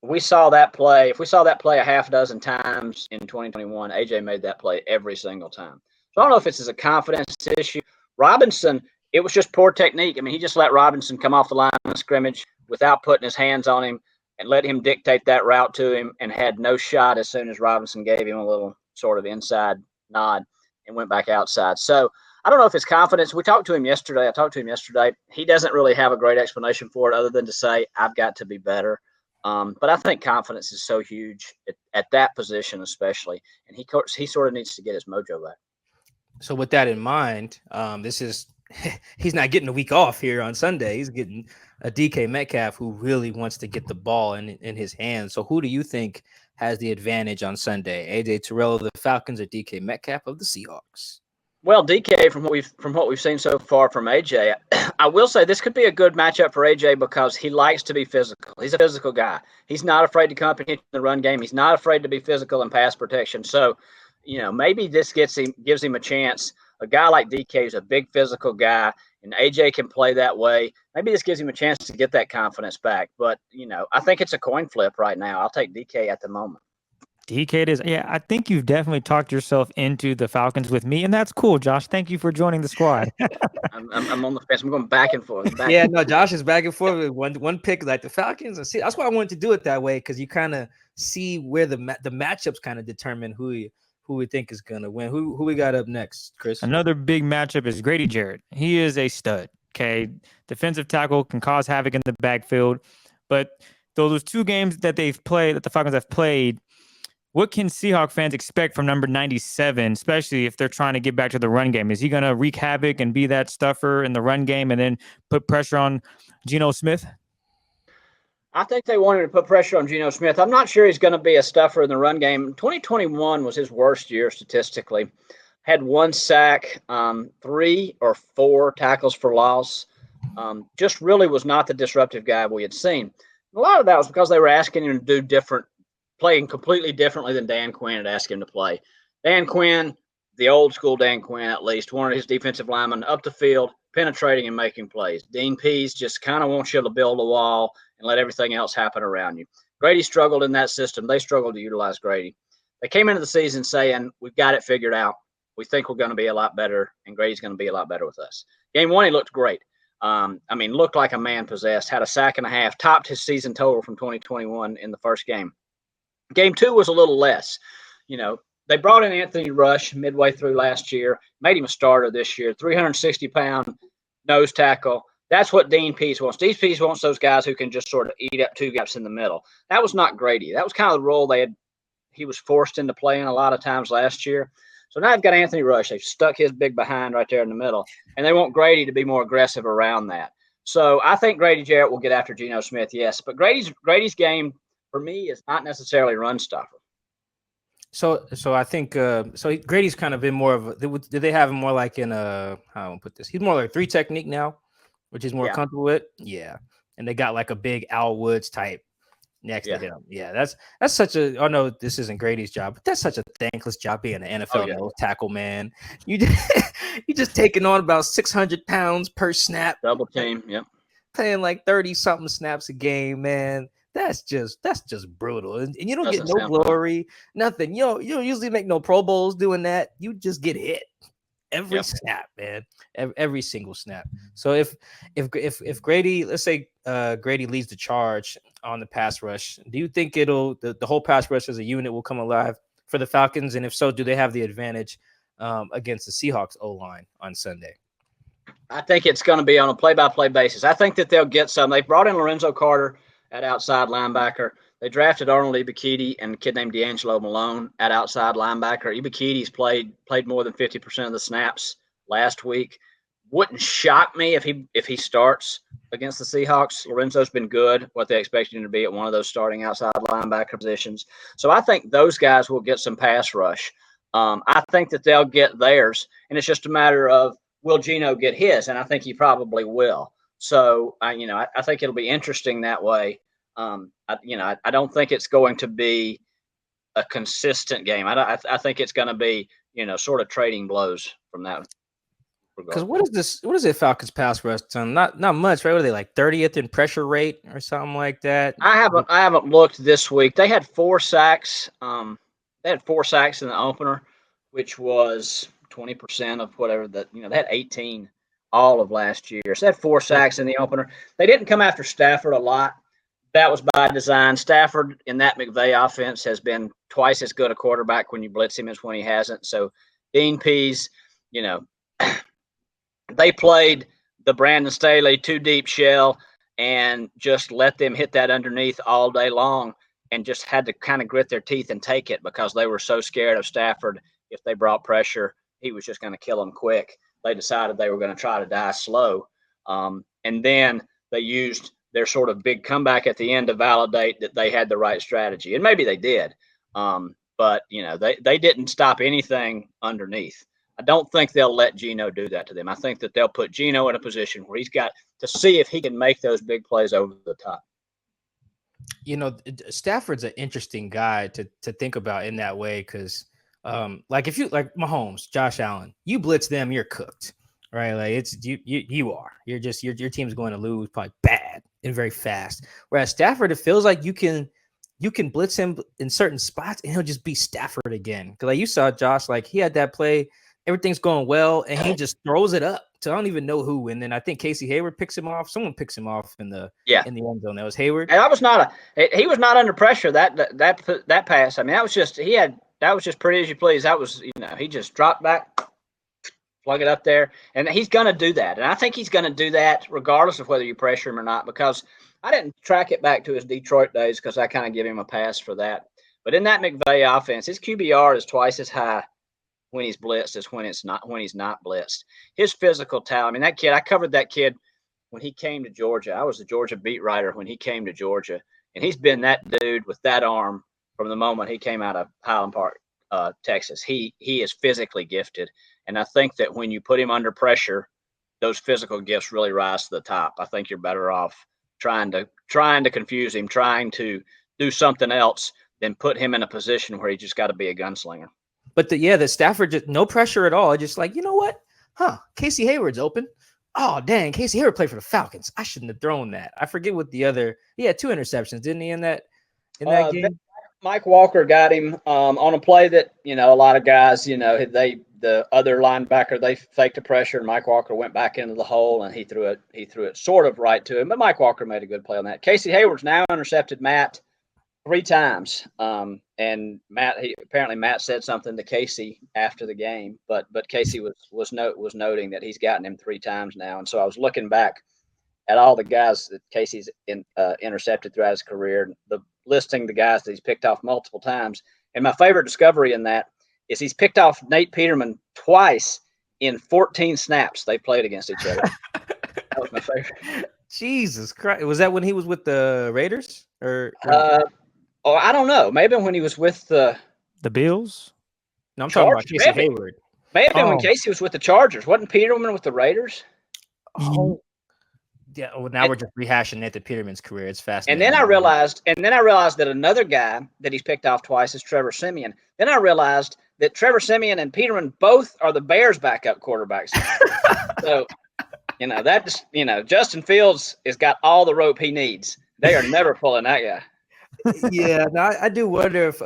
We saw that play. If we saw that play a half dozen times in 2021, AJ made that play every single time. So I don't know if it's a confidence issue. Robinson, it was just poor technique. I mean, he just let Robinson come off the line of scrimmage without putting his hands on him and let him dictate that route to him, and had no shot as soon as Robinson gave him a little sort of inside nod and went back outside. So I don't know if it's confidence. I talked to him yesterday. He doesn't really have a great explanation for it other than to say, I've got to be better. But I think confidence is so huge at that position especially, and he sort of needs to get his mojo back. So with that in mind, he's not getting a week off here on Sunday. He's getting a DK Metcalf who really wants to get the ball in his hands. So who do you think has the advantage on Sunday? AJ Terrell of the Falcons or DK Metcalf of the Seahawks? Well, DK, from what we've seen so far from AJ, I will say this could be a good matchup for AJ because he likes to be physical. He's a physical guy. He's not afraid to come up and hit the run game. He's not afraid to be physical in pass protection. So, maybe this gives him a chance. A guy like DK is a big physical guy, and AJ can play that way. Maybe this gives him a chance to get that confidence back. But, I think it's a coin flip right now. I'll take DK at the moment. DK it is. Yeah, I think you've definitely talked yourself into the Falcons with me, and that's cool, Josh. Thank you for joining the squad. I'm on the fence. I'm going back and forth. Josh is back and forth with one pick like the Falcons. And see, that's why I wanted to do it that way, because you kind of see where the matchups kind of determine who we think is going to win. Who we got up next, Chris? Another big matchup is Grady Jarrod. He is a stud. Okay, defensive tackle, can cause havoc in the backfield, but those 2 games that the Falcons have played, what can Seahawks fans expect from number 97, especially if they're trying to get back to the run game? Is he going to wreak havoc and be that stuffer in the run game and then put pressure on Geno Smith? I think they wanted to put pressure on Geno Smith. I'm not sure he's going to be a stuffer in the run game. 2021 was his worst year statistically. Had 1 sack, 3 or 4 tackles for loss. Just really was not the disruptive guy we had seen. A lot of that was because they were asking him to do playing completely differently than Dan Quinn had asked him to play. Dan Quinn, the old school Dan Quinn at least, wanted his defensive linemen up the field, penetrating and making plays. Dean Pease just kind of wants you to build a wall and let everything else happen around you. Grady struggled in that system. They struggled to utilize Grady. They came into the season saying, we've got it figured out. We think we're going to be a lot better, and Grady's going to be a lot better with us. Game 1, he looked great. Looked like a man possessed, had a sack and a half, topped his season total from 2021 in the first game. Game 2 was a little less. They brought in Anthony Rush midway through last year, made him a starter this year, 360-pound nose tackle. That's what Dean Pease wants. Dean Pease wants those guys who can just sort of eat up 2 gaps in the middle. That was not Grady. That was kind of the role he was forced into playing a lot of times last year. So now they've got Anthony Rush. They've stuck his big behind right there in the middle, and they want Grady to be more aggressive around that. So I think Grady Jarrett will get after Geno Smith, yes. But Grady's game, for me, is not necessarily run stuffer. So I think Grady's kind of been more of a. Did they have him more like in a? How do I put this? He's more like a 3 technique now, which he's more comfortable with. Yeah, and they got like a big Al Woods type next to him. Yeah, that's such a. Oh no, this isn't Grady's job, but that's such a thankless job being an NFL nose tackle, man. You You're just taking on about 600 pounds per snap. Double team. Yep. Playing like 30 something snaps a game, man. That's just brutal. And you don't get no glory, nothing. You don't usually make no Pro Bowls doing that. You just get hit every snap, man. Every single snap. So if Grady, let's say Grady leads the charge on the pass rush, do you think the whole pass rush as a unit will come alive for the Falcons? And if so, do they have the advantage against the Seahawks O-line on Sunday? I think it's going to be on a play-by-play basis. I think that they'll get some. They brought in Lorenzo Carter at outside linebacker. They drafted Arnold Ebiketie and a kid named D'Angelo Malone at outside linebacker. Ebiketie's played more than 50% of the snaps last week. Wouldn't shock me if he starts against the Seahawks. Lorenzo's been good, what they expect him to be at one of those starting outside linebacker positions. So I think those guys will get some pass rush. I think that they'll get theirs, and it's just a matter of, will Geno get his? And I think he probably will. So, I think it'll be interesting that way. I don't think it's going to be a consistent game. I think it's going to be, sort of trading blows from that. Because what is it Falcons pass rush on? Not much, right? What are they, like 30th in pressure rate or something like that? I haven't looked this week. They had 4 sacks. They had 4 sacks in the opener, which was 20% of whatever they had 18 all of last year. So they had 4 sacks in the opener. They didn't come after Stafford a lot. That was by design. Stafford in that McVay offense has been twice as good a quarterback when you blitz him as when he hasn't. So Dean Pease, they played the Brandon Staley 2-deep shell and just let them hit that underneath all day long and just had to kind of grit their teeth and take it because they were so scared of Stafford. If they brought pressure, he was just going to kill them quick. They decided they were going to try to die slow. And then they used their sort of big comeback at the end to validate that they had the right strategy. And maybe they did. But, they didn't stop anything underneath. I don't think they'll let Geno do that to them. I think that they'll put Geno in a position where he's got to see if he can make those big plays over the top. Stafford's an interesting guy to think about in that way because if you like Mahomes, Josh Allen, you blitz them, you're cooked, right? Like it's you are. You're just your team's going to lose probably bad and very fast. Whereas Stafford, it feels like you can blitz him in certain spots and he'll just be Stafford again. Because like you saw Josh, like he had that play, everything's going well, and he just throws it up. So I don't even know who. And then I think Casey Hayward picks him off. Someone picks him off in the end zone. That was Hayward. And he was not under pressure that pass. I mean, that was just pretty as you please. That was, he just dropped back, plug it up there. And he's going to do that. And I think he's going to do that regardless of whether you pressure him or not, because I didn't track it back to his Detroit days because I kind of give him a pass for that. But in that McVay offense, his QBR is twice as high when he's blitzed as when he's not blitzed. His physical talent. I mean, that kid, I covered that kid when he came to Georgia. I was the Georgia beat writer when he came to Georgia. And he's been that dude with that arm from the moment he came out of Highland Park, Texas. He is physically gifted. And I think that when you put him under pressure, those physical gifts really rise to the top. I think you're better off trying to confuse him, trying to do something else than put him in a position where he just got to be a gunslinger. But the Stafford, just no pressure at all. Just like, you know what? Casey Hayward's open. Oh, dang. Casey Hayward played for the Falcons. I shouldn't have thrown that. I forget what the other – he had 2 interceptions, didn't he, in that game? Mike Walker got him on a play that, a lot of guys, the other linebacker, they faked the pressure, and Mike Walker went back into the hole, and he threw it sort of right to him. But Mike Walker made a good play on that. Casey Hayward's now intercepted Matt 3 times. And Matt said something to Casey after the game, but Casey was noting that he's gotten him 3 times now. And so I was looking back at all the guys that Casey's intercepted throughout his career, listing the guys that he's picked off multiple times. And my favorite discovery in that is he's picked off Nate Peterman twice in 14 snaps they played against each other. That was my favorite. Jesus Christ. Was that when he was with the Raiders? Or I don't know. Maybe when he was with the Bills. No, I'm talking about Casey Hayward. Maybe when Casey was with the Chargers. Wasn't Peterman with the Raiders? Oh, yeah. Well, now we're just rehashing Nathan Peterman's career. It's fascinating. And then I realized that another guy that he's picked off twice is Trevor Siemian. Then I realized that Trevor Siemian and Peterman both are the Bears' backup quarterbacks. So, that just, Justin Fields has got all the rope he needs. They are never pulling that guy. Yeah, no, I do wonder if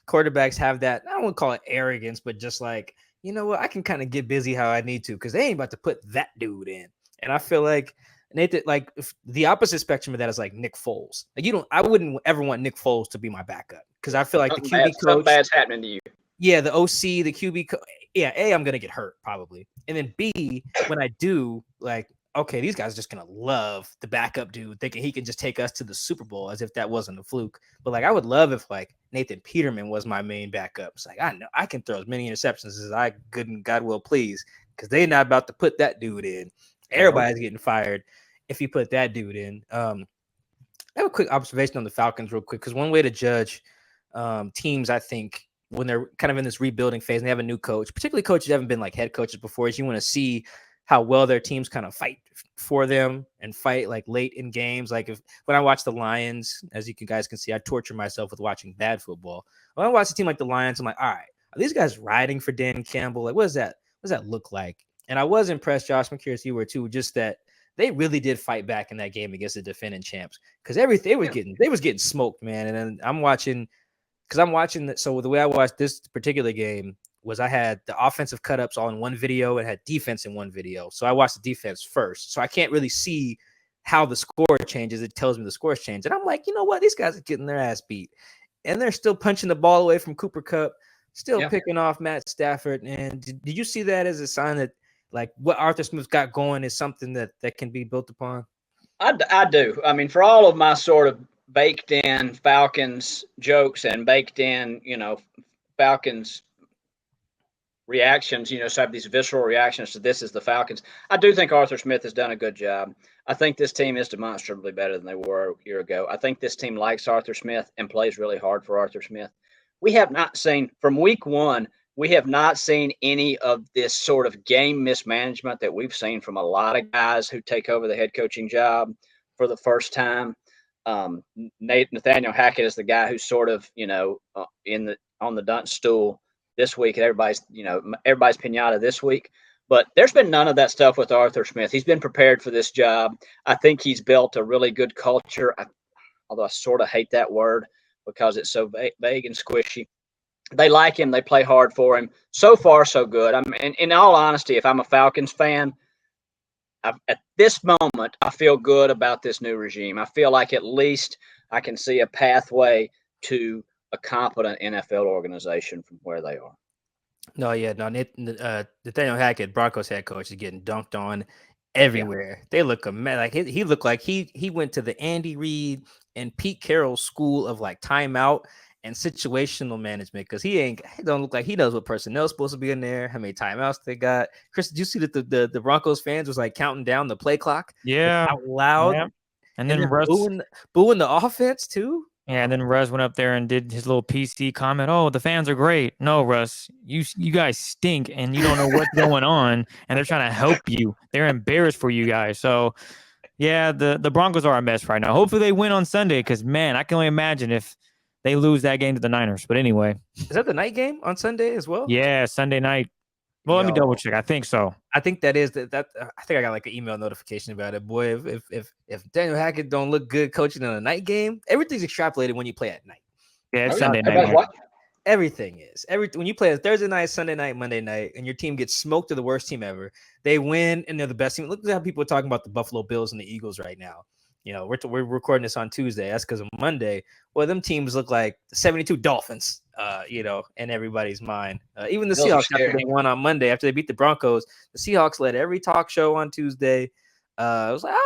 quarterbacks have that. I don't want to call it arrogance, but just like, you know what, I can kind of get busy how I need to because they ain't about to put that dude in. And I feel like Nathan, like the opposite spectrum of that is like Nick Foles. Like I wouldn't ever want Nick Foles to be my backup because I feel like the QB coach. Something bad's happening to you. Yeah, the OC, the QB. Yeah, A, I'm gonna get hurt probably, and then B, when I do, like, okay, these guys are just gonna love the backup dude, thinking he can just take us to the Super Bowl as if that wasn't a fluke. But like, I would love if like Nathan Peterman was my main backup. It's like I know I can throw as many interceptions as I good and God will please, because they're not about to put that dude in. Everybody's getting fired if you put that dude in. I have a quick observation on the Falcons, real quick, because one way to judge teams, I think, when they're kind of in this rebuilding phase and they have a new coach, particularly coaches who haven't been like head coaches before, is you want to see how well their teams kind of fight for them and fight like late in games. Like when I watch the Lions, as you guys can see, I torture myself with watching bad football. When I watch a team like the Lions, I'm like, all right, are these guys riding for Dan Campbell? Like, what does that look like? And I was impressed, Josh. I'm curious you were too, just that they really did fight back in that game against the defending champs, because they was getting smoked, man. And then I'm watching that. So the way I watched this particular game was I had the offensive cut-ups all in one video and had defense in one video. So I watched the defense first. So I can't really see how the score changes. It tells me the scores change. And I'm like, you know what? These guys are getting their ass beat. And they're still punching the ball away from Cooper Kupp, still picking off Matt Stafford. And did you see that as a sign that like what Arthur Smith got going is something that can be built upon? I do. I mean, for all of my sort of baked in Falcons jokes and baked in, Falcons reactions, so I have these visceral reactions to this is the Falcons. I do think Arthur Smith has done a good job. I think this team is demonstrably better than they were a year ago. I think this team likes Arthur Smith and plays really hard for Arthur Smith. We have not seen, from week one, we have not seen any of this sort of game mismanagement that we've seen from a lot of guys who take over the head coaching job for the first time. Nathaniel Hackett is the guy who's sort of, on the dunce stool this week, and everybody's pinata this week. But there's been none of that stuff with Arthur Smith. He's been prepared for this job. I think he's built a really good culture, although I sort of hate that word because it's so vague and squishy. They like him. They play hard for him. So far, so good. I mean, in all honesty, if I'm a Falcons fan, at this moment, I feel good about this new regime. I feel like at least I can see a pathway to a competent NFL organization from where they are. Nathaniel Hackett, Broncos head coach, is getting dunked on everywhere. They look like he looked like he went to the Andy Reid and Pete Carroll school of like timeout and situational management, because he don't look like he knows what personnel is supposed to be in there, how many timeouts they got. Chris, did you see that the Broncos fans was like counting down the play clock? Yeah, out loud, yeah. And then Russ booing the offense too. Yeah, and then Russ went up there and did his little PC comment. Oh, the fans are great. No, Russ, you guys stink, and you don't know what's going on, and they're trying to help you. They're embarrassed for you guys. So, yeah, the Broncos are a mess right now. Hopefully they win on Sunday, because, man, I can only imagine if they lose that game to the Niners. But anyway. Is that the night game on Sunday as well? Yeah, Sunday night. Well, let me double check. I think so. I think that is that. I think I got like an email notification about it. Boy, if Daniel Hackett don't look good coaching in a night game, everything's extrapolated when you play at night. Yeah, it's Sunday night. Everything is when you play a Thursday night, Sunday night, Monday night, and your team gets smoked to the worst team ever. They win and they're the best team. Look at how people are talking about the Buffalo Bills and the Eagles right now. We're recording this on Tuesday. That's because of Monday. Well, them teams look like the 72 Dolphins, in everybody's mind. Even the Seahawks, after they won on Monday, after they beat the Broncos, the Seahawks led every talk show on Tuesday. It was like,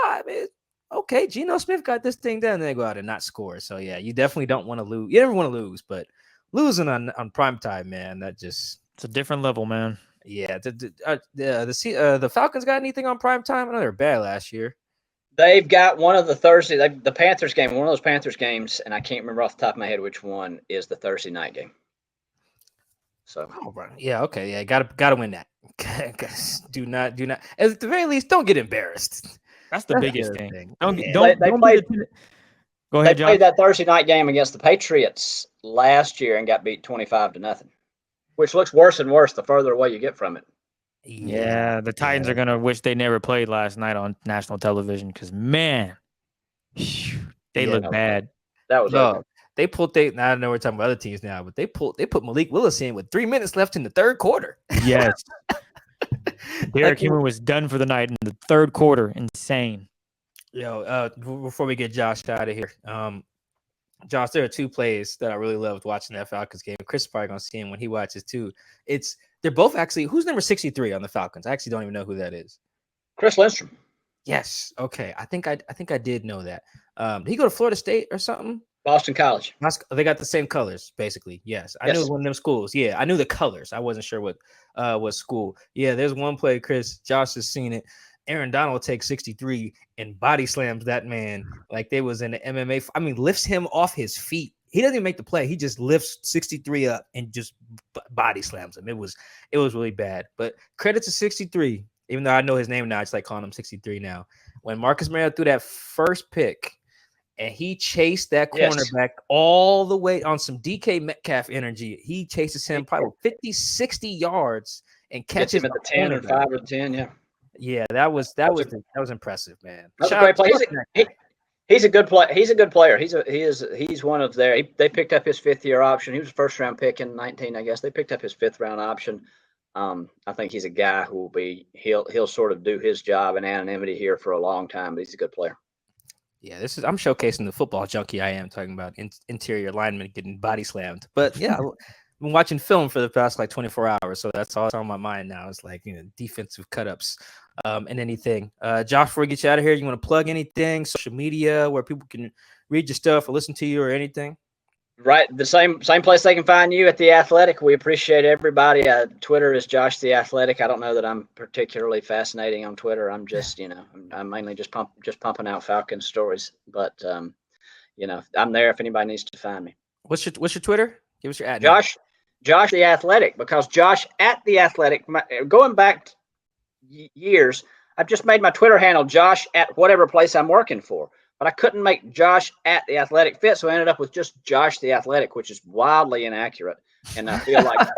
okay, Geno Smith got this thing done. And they go out and not score. So, yeah, you definitely don't want to lose. You never want to lose, but losing on primetime, man, it's a different level, man. Yeah. The Falcons got anything on primetime? I know they were bad last year. They've got one of the the Panthers game, one of those Panthers games, and I can't remember off the top of my head which one is the Thursday night game. So, yeah, okay, yeah, gotta win that. do not. At the very least, don't get embarrassed. That's the biggest thing. Go ahead, Josh. They played that Thursday night game against the Patriots last year and got beat 25-0. which looks worse and worse the further away you get from it. Yeah, the Titans are going to wish they never played last night on national television because, man, they look bad. That was ugly. They pulled. I know we're talking about other teams now, but they put Malik Willis in with 3 minutes left in the third quarter. Yes. Derrick Henry was done for the night in the third quarter. Insane. Before we get Josh out of here, Josh, there are two plays that I really loved watching that Falcons game. Chris is probably gonna see him when he watches too. They're both actually. Who's number 63 on the Falcons? I actually don't even know who that is. Chris Lindstrom. Yes. Okay. I think I did know that. Did he go to Florida State or something? Boston College. They got the same colors, basically. Yes. I knew it was one of them schools. Yeah, I knew the colors. I wasn't sure what school. Yeah, there's one play, Chris. Josh has seen it. Aaron Donald takes 63 and body slams that man like they was in the MMA. I mean, lifts him off his feet. He doesn't even make the play. He just lifts 63 up and just body slams him. It was really bad. But credit to 63, even though I know his name now. I just like calling him 63 now. When Marcus Mariota threw that first pick and he chased that cornerback all the way on some DK Metcalf energy, he chases him probably 50, 60 yards and catches him at the 10 or 5 or 10. Yeah. Yeah, that was impressive, man. That's a great play. He's a good player. He's a good player. He's one of their. They picked up his 5th-year option. He was a first-round pick in 19, I guess. They picked up his 5th-round option. I think he's a guy who will be. He'll sort of do his job in anonymity here for a long time. But he's a good player. Yeah, I'm showcasing the football junkie I am, talking about interior linemen getting body slammed. But yeah, I've been watching film for the past like 24 hours, so that's all that's on my mind now. It's like, defensive cut-ups and anything. Josh, before we get you out of here, you want to plug anything, social media, where people can read your stuff or listen to you or anything? Right, the same place they can find you at The Athletic. We appreciate everybody. Twitter is Josh The Athletic. I don't know that I'm particularly fascinating on Twitter. I'm just, I'm mainly just pumping out Falcons stories. But, I'm there if anybody needs to find me. What's your Twitter? Give us your ad. Josh The Athletic, because Josh at The Athletic, going back years, I've just made my Twitter handle Josh at whatever place I'm working for. But I couldn't make Josh at The Athletic fit, so I ended up with just Josh The Athletic, which is wildly inaccurate. And I feel like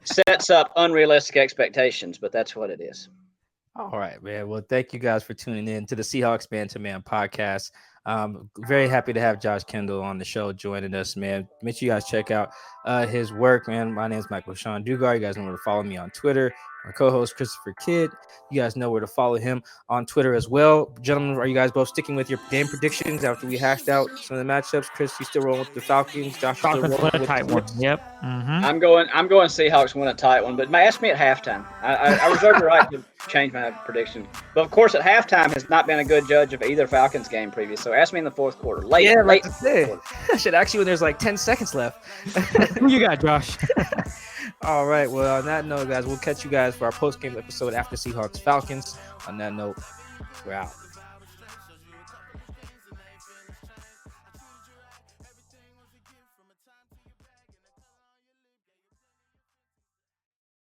sets up unrealistic expectations, but that's what it is. All right, man. Well, thank you guys for tuning in to the Seahawks Man to Man podcast. Very happy to have Josh Kendall on the show joining us, man. Make sure you guys check out his work, man. My name is Michael Sean Dugard. You guys know where to follow me on Twitter. My co-host Christopher Kidd. You guys know where to follow him on Twitter as well. Gentlemen, are you guys both sticking with your game predictions after we hashed out some of the matchups? Chris, you still rolling with the Falcons? Josh, Falcons win a tight one. Yep. Mm-hmm. I'm going Seahawks win a tight one, but ask me at halftime. I reserve the right to change my prediction. But of course, at halftime has not been a good judge of either Falcons game previous. So ask me in the fourth quarter. Late. I should actually when there's like 10 seconds left. Who you got, Josh? All right. Well, on that note, guys, we'll catch you guys for our post-game episode after Seahawks Falcons. On that note, we're out.